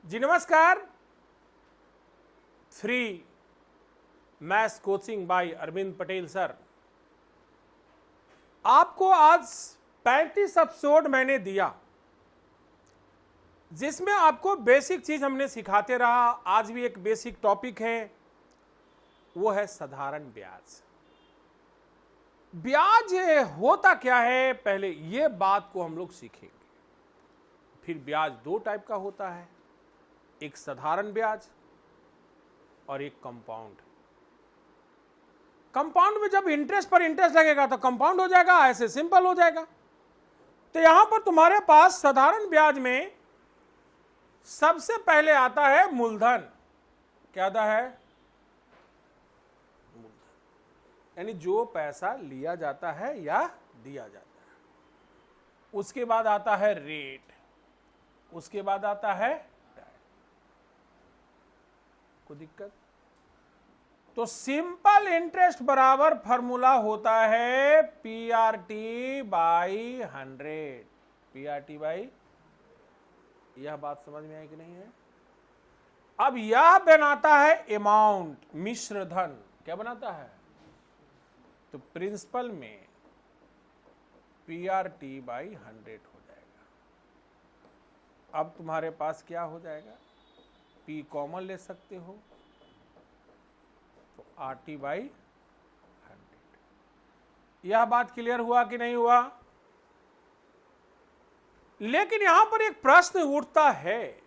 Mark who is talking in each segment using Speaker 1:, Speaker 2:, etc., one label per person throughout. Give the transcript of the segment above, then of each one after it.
Speaker 1: जी नमस्कार। Free maths coaching by Arvind Patel sir. आपको आज 35 एपिसोड मैंने दिया जिसमें आपको बेसिक चीज हमने सिखाते रहा। आज भी एक बेसिक टॉपिक है, वो है साधारण ब्याज। ब्याज होता क्या है, पहले ये बात को हम लोग सीखेंगे। फिर ब्याज दो टाइप का होता है, एक साधारण ब्याज और एक कंपाउंड। कंपाउंड में जब इंटरेस्ट पर इंटरेस्ट लगेगा तो कंपाउंड हो जाएगा, ऐसे सिंपल हो जाएगा। तो यहां पर तुम्हारे पास साधारण ब्याज में सबसे पहले आता है मूलधन। क्या आता है? मूलधन, यानी जो पैसा लिया जाता है या दिया जाता है। उसके बाद आता है रेट, उसके बाद आता है कोई दिक्कत। तो सिंपल इंटरेस्ट बराबर फॉर्मूला होता है पीआरटी बाई 100। पीआरटी बाई, यह बात समझ में आई कि नहीं है? अब यह बनाता है अमाउंट, मिश्र धन। क्या बनाता है? तो प्रिंसिपल में पीआरटी बाई 100 हो जाएगा। अब तुम्हारे पास क्या हो जाएगा? पी कॉमन ले सकते हो तो आरटी बाई 100। यह बात क्लियर हुआ कि नहीं हुआ? लेकिन यहां पर एक प्रश्न उठता है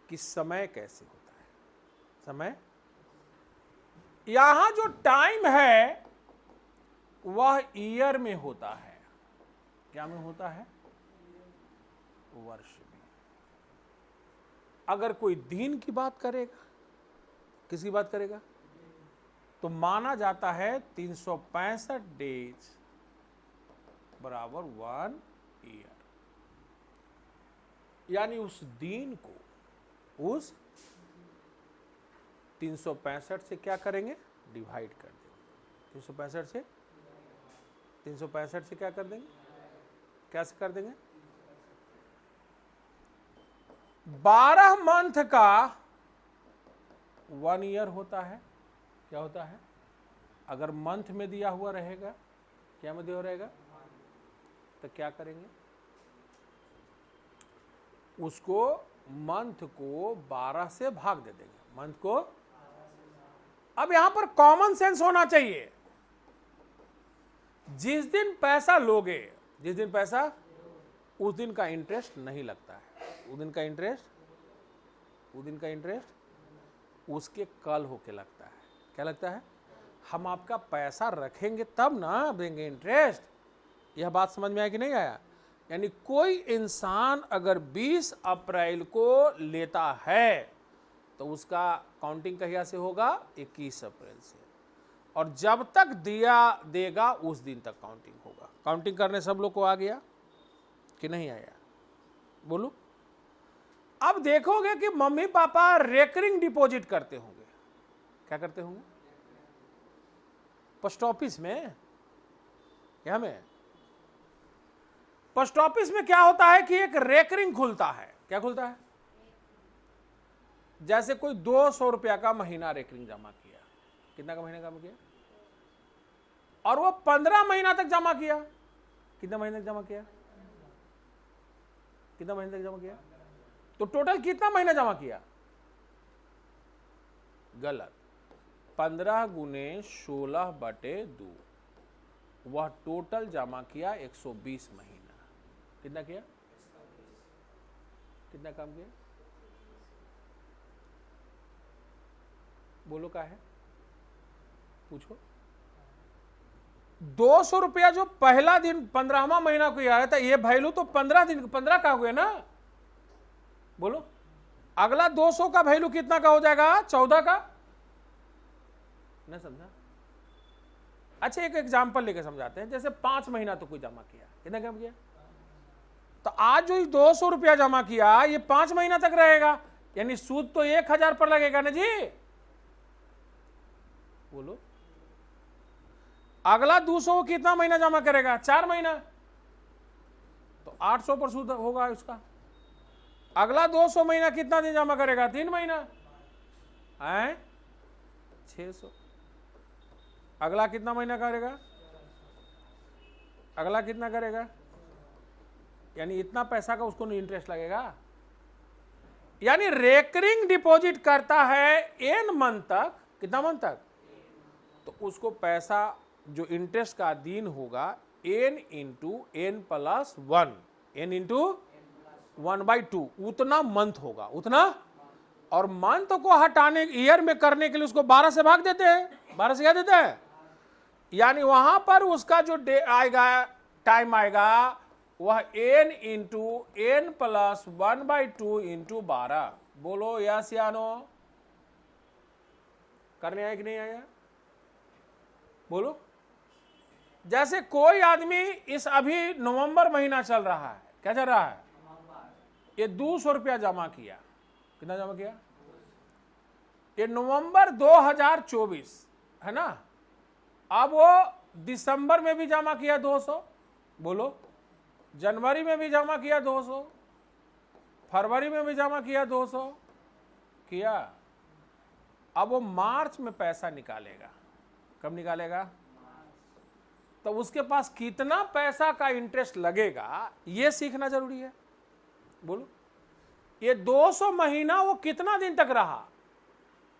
Speaker 1: कि समय कैसे होता है। समय, यहां जो टाइम है वह ईयर में होता है। क्या में होता है? वर्ष में। अगर कोई दिन की बात करेगा, किसकी बात करेगा, तो माना जाता है 365 डेज बराबर 1 ईयर। यानी उस दिन को उस 365 से क्या करेंगे? डिवाइड कर देंगे। 365 से क्या कर देंगे? कैसे कर देंगे? 12 मंथ का 1 ईयर होता है। क्या होता है? अगर मंथ में दिया हुआ रहेगा, क्या में दिया हुआ रहेगा, तो क्या करेंगे? उसको मंथ को 12 से भाग दे देंगे। मंथ को, अब यहां पर कॉमन सेंस होना चाहिए। जिस दिन पैसा लोगे, जिस दिन पैसा, उस दिन का इंटरेस्ट नहीं लगता है। उस दिन का इंटरेस्ट उसके कल होके लगता है। क्या लगता है? हम आपका पैसा रखेंगे तब ना देंगे इंटरेस्ट। यह बात समझ में आया कि नहीं आया? यानी कोई इंसान अगर 20 अप्रैल को लेता है तो उसका काउंटिंग कहिया से होगा? 21 अप्रैल से। और जब तक दिया देगा उस दिन तक काउंटिंग होगा। काउंटिंग करने सब लोग को आ गया कि नहीं आया? बोलो। अब देखोगे कि मम्मी पापा रेकरिंग डिपॉजिट करते होंगे। क्या करते होंगे? पोस्ट ऑफिस में। क्या में? पोस्ट ऑफिस में क्या होता है कि एक रेकरिंग खुलता है। क्या खुलता है? जैसे कोई 200 रुपया का महीना रेकरिंग जमा किया। कितना का महीना जमा किया? और वो 15 महीना तक जमा किया। कितना महीने तक जमा किया? कितना महीने तक जमा किया? तो टोटल कितना महीना जमा किया? गलत। 15 गुने 16/2, वह टोटल जमा किया 120 महीना। कितना किया? कितना काम किया? बोलो क्या है? पूछो। 200 रुपया जो पहला दिन 15वां महीना को आया था, ये वैल्यू तो 15 दिन 15 का हुआ ना। बोलो। अगला 200 का वैल्यू कितना का हो जाएगा? 14 का। ना समझा? अच्छा, एक एग्जांपल लेके समझाते हैं। जैसे 5 महीना तो कोई जमा किया। कितना काम किया? तो आज जो 200 रुपया जमा किया ये 5 महीना तक रहेगा, यानी सूद तो 1000 पर लगेगा ना जी। बोलो। अगला 200 को कितना महीना जमा करेगा? 4 महीना, तो 800 पर सूद होगा उसका। अगला 200 महीना कितना दिन जमा करेगा? 3 महीना है 600। अगला कितना महीना करेगा? अगला कितना करेगा? यानी इतना पैसा का उसको इंटरेस्ट लगेगा। यानी रेकरिंग डिपॉजिट करता है एन मंथ तक। कितना मंथ तक? तो उसको पैसा जो इंटरेस्ट का दिन होगा n into n plus 1, n into 1/2, उतना मंथ होगा, उतना। और मंथ को हटाने ईयर में करने के लिए उसको 12 से भाग देते हैं। 12 से क्या देते हैं? यानी वहां पर उसका जो डे आएगा, टाइम आएगा, वह n into n plus 1/2 into 12। बोलो यस या नो? करने आया कि नहीं आया? बोलो। जैसे कोई आदमी इस अभी नवंबर महीना चल रहा है, क्या चल रहा है? ये 200 रुपया जमा किया। कितना जमा किया? ये नवंबर 2024 है ना। अब वो दिसंबर में भी जमा किया 200। बोलो। जनवरी में भी जमा किया 200, फरवरी में भी जमा किया 200 किया। अब वो मार्च में पैसा निकालेगा। कब निकालेगा? तो उसके पास कितना पैसा का इंटरेस्ट लगेगा ये सीखना जरूरी है। बोलो। ये 200 महीना वो कितना दिन तक रहा?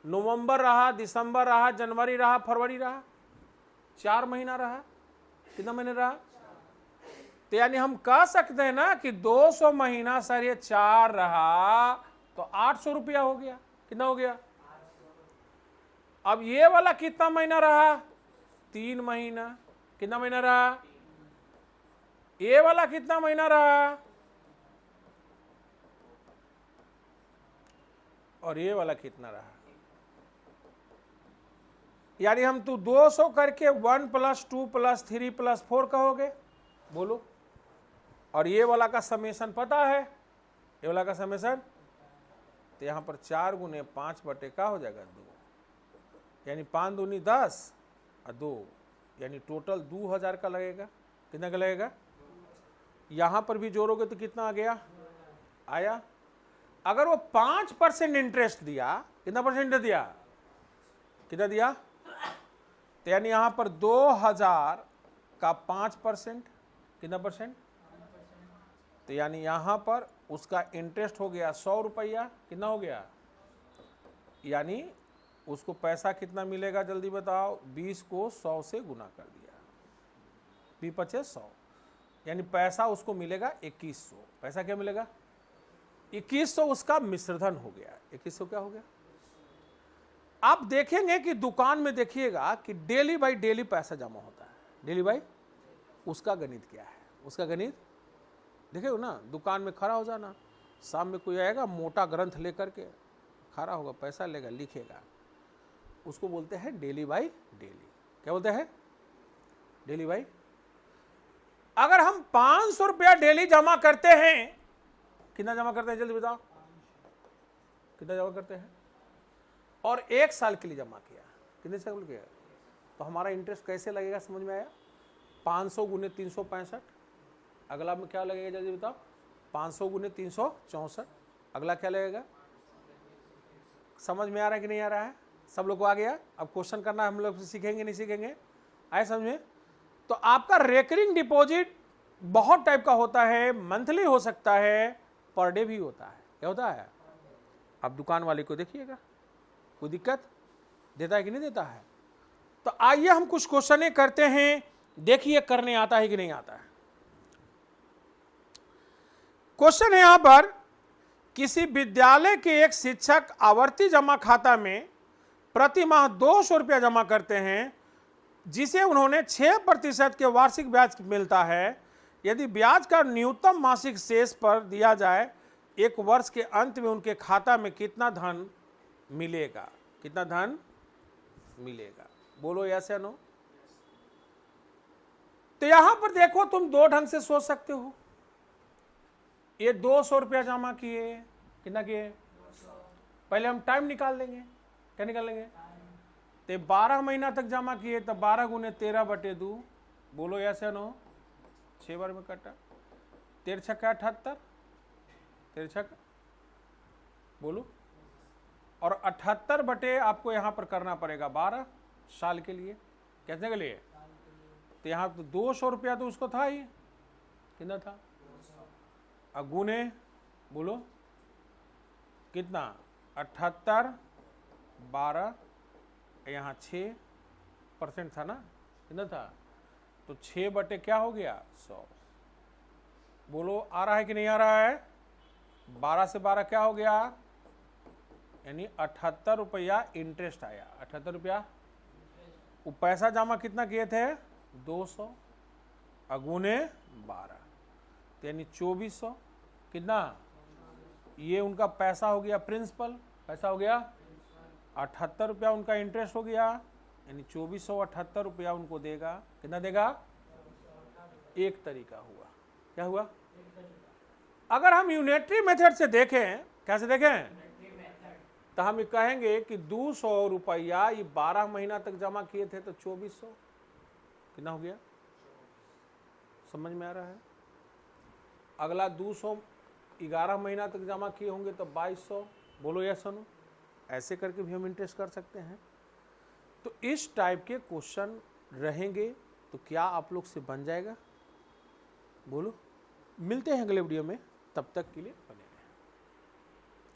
Speaker 1: नवंबर रहा, दिसंबर रहा, जनवरी रहा, फरवरी रहा, 4 महीना रहा। कितना महीने रहा? तो यानी हम कह सकते हैं ना कि 200 महीना सर ये 4 रहा तो 800 रुपया हो गया। कितना हो गया? अब ये वाला कितना महीना रहा? 3 महीना। कितना महीना रहा? ये वाला कितना महीना रहा? और ये वाला कितना रहा? यानी हम तो 200 करके 1 + 2 + 3 + 4 कहोगे। बोलो। और ये वाला का समेशन पता है? ये वाला का समेशन तो यहां पर 4 × 5 बटे का हो जाएगा 2, यानी 5 दूनी 10 और 2, यानी टोटल 2000 का लगेगा। कितना का लगेगा? यहां पर भी जोड़ोगे तो कितना आ गया? आया। अगर वो 5% इंटरेस्ट दिया, कितना परसेंट दिया? कितना दिया? तो यानी यहां पर 2000 का 5%, कितना परसेंट? तो यानी यहां पर उसका इंटरेस्ट हो गया 100 रुपया। कितना हो गया? यानी उसको पैसा कितना मिलेगा जल्दी बताओ? 20 को 100 से गुना कर दिया, 20 × 5 = 100, यानी पैसा उसको मिलेगा 2100। पैसा क्या मिलेगा? 2100 उसका मिश्रधन हो गया। 2100 क्या हो गया? आप देखेंगे कि दुकान में देखिएगा कि डेली बाई डेली पैसा जमा होता है। डेली बाई, उसका गणित क्या है? उसका गणित देखिए ना, दुकान में खड़ा हो जाना, शाम में कोई आएगा मोटा ग्रंथ लेकर के खड़ा होगा, पैसा लेगा, लिखेगा, उसको बोलते हैं डेली बाई डेली। क्या बोलते हैं? Daily by. अगर हम 500 रुपया डेली जमा करते हैं, कितना जमा करते हैं जल्दी बताओ? कितना जमा करते हैं? और 1 साल के लिए जमा किया, कितने साल किया? तो हमारा इंटरेस्ट कैसे लगेगा समझ में आया? 500 × 365। अगला में क्या लगेगा जल्दी बताओ? 500 × 364। अगला क्या लगेगा? समझ में आ रहा है कि नहीं आ रहा है? सब लोग को आ गया? अब क्वेश्चन करना हम लोग सीखेंगे नहीं सीखेंगे? आए समझ में? तो आपका रेकरिंग डिपॉजिट बहुत टाइप का होता है। मंथली हो सकता है, पर डे भी होता है। क्या होता है? आप दुकान वाले को देखिएगा, कोई दिक्कत देता है कि नहीं देता है? तो आइए हम कुछ क्वेश्चन करते हैं, देखिए करने आता है कि नहीं आता है। क्वेश्चन है यहां पर, किसी विद्यालय के एक शिक्षक आवर्ती जमा खाता में प्रति माह 200 रुपया जमा करते हैं, जिसे उन्होंने 6% के वार्षिक ब्याज मिलता है। यदि ब्याज का न्यूनतम मासिक शेष पर दिया जाए, 1 वर्ष के अंत में उनके खाता में कितना धन मिलेगा? कितना धन मिलेगा? बोलो यस या नो? तो यहां पर देखो, तुम 2 ढंग से सोच सकते हो। ये 200 रुपया जमा किए, कितना किए? पहले हम टाइम निकाल लेंगे। क्या निकाल लेंगे? तो 12 महीना तक जमा किए, तो 12 × 13/2। बोलो यस या नो? 6 बार में कटा। 13 × 6 = 78, 13 × 6 = बोलो। और 78 बटे आपको यहां पर करना पड़ेगा 12 साल के लिए, कैसे के लिए? तो यहां तो 200 रुपया तो उसको था ही, कितना था? अगुने बोलो कितना? 78 12, यहाँ 6% था ना, कितना था? तो 6 बटे क्या हो गया? 100। बोलो आ रहा है कि नहीं आ रहा है? 12 से 12 क्या हो गया? यानी 78 रुपया इंटरेस्ट आया। 78 रुपया। वो पैसा जमा कितना किए थे? 200 अगुने 12, यानी 2400। कितना? ये उनका पैसा हो गया, प्रिंसिपल पैसा हो गया। 78 रुपया उनका इंटरेस्ट हो गया, यानी 2478 रुपया उनको देगा। कितना देगा? एक तरीका हुआ। क्या हुआ? अगर हम यूनिटरी मेथड से देखें, कैसे देखें, तो हम कहेंगे कि 200 रुपया ये 12 महीना तक जमा किए थे तो 2400 कितना हो गया? समझ में आ रहा है? अगला 200 11 महीना तक जमा किए होंगे तो 2200। बोलो यस सुनो। ऐसे करके भी हम इंटरेस्ट कर सकते हैं। तो इस टाइप के क्वेश्चन रहेंगे तो क्या आप लोग से बन जाएगा? बोलो। मिलते हैं अगले वीडियो में, तब तक के लिए।